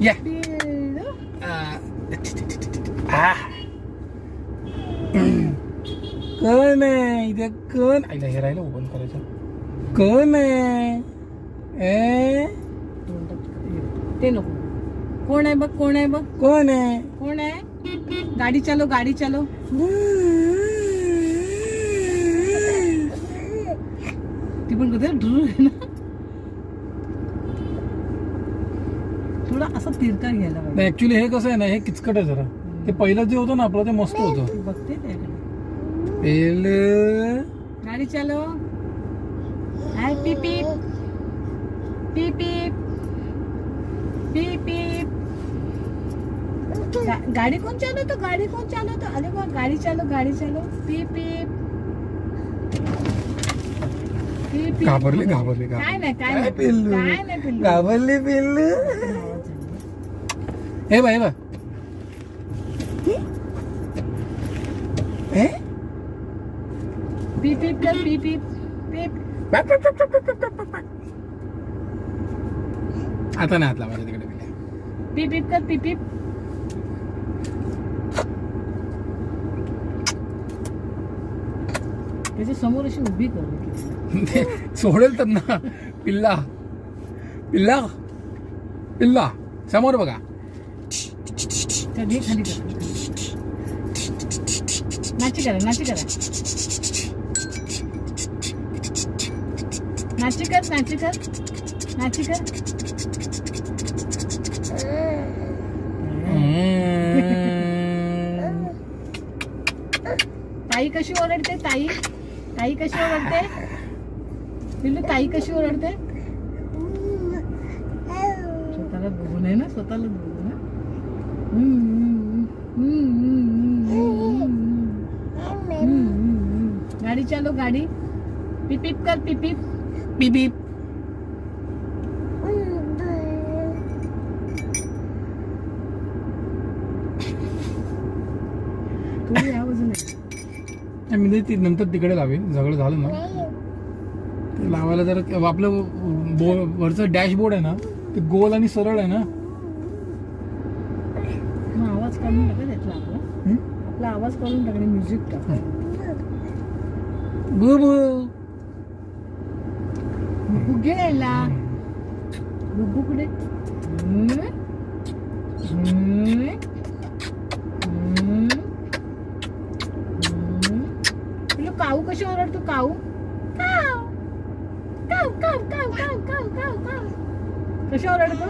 या पिल्लू. कोण आहे इथे? कोण आईला हे राहिलं ओपन करायचं. कोण आहे ते नको. कोण आहे बघ, कोण आहे बघ, कोण आहे? कोण आहे? गाडी चालो, गाडी चालो. ती पण कधी ना थोडा असा तिरका घ्यायला पाहिजे. ऍक्च्युली हे कसं आहे ना, हे किचकट आहे जरा. ते पहिलं जे होतं ना आपलं ते मस्त होतं. बघते त्याकडे. पहिलं गाडी चालो. हाय पीप पीप पीप पीप पीप पीप. गाडी कोण चालवतो? गाडी कोण चालवतो? अरे बा गाडी चालो, गाडी चालो. पीप पीप पीप पीप. घाबरले काय नाही, काय नाही पिल्लू, काय नाही पिल्लू. घाबरले पिल्लू. हे बा, हे बा. हे? पीप पीप कर, पीप पीप पीप. आता नाही हात लावायचा तिकडे पिल्ले. पीप पीप कर, पीप पीप. त्याच्या समोर अशी उभी कर. ते सोडेल तर ना. पिल्ला पिल्ला पिल्ला समोर बघा. कधी खाली कर. नाची करा, नाची करा. नाची कर, नाची कर, नाची कर. ताई कशी ओरडते? ताई ताई कशी ओरडते? पिल्लू ताई कशी ओरडते? स्वतःला बघून आहे ना, स्वतःला बघून ना. गाडी चालो, गाडी. पिप पिप कर, पिप पिप बीप बीप. थोडी आवाज नाही. मी ती नंतर तिकडे लावेन. सगळं झालं ना ते लावायला जरा आपलं वरचं डॅशबोर्ड आहे ना ते गोल आणि सरळ आहे ना. मग आवाज काढून टाका त्यातला आपला. आपला आवाज काढून टाकणे, म्युझिक टाक. बुबू बुबू घ्यायला. बुबू कुठे? पिल्लू काऊ कशी ओरडतो? काऊ काऊ काऊ काऊ काऊ काऊ काऊ काऊ. कशी ओरडतो?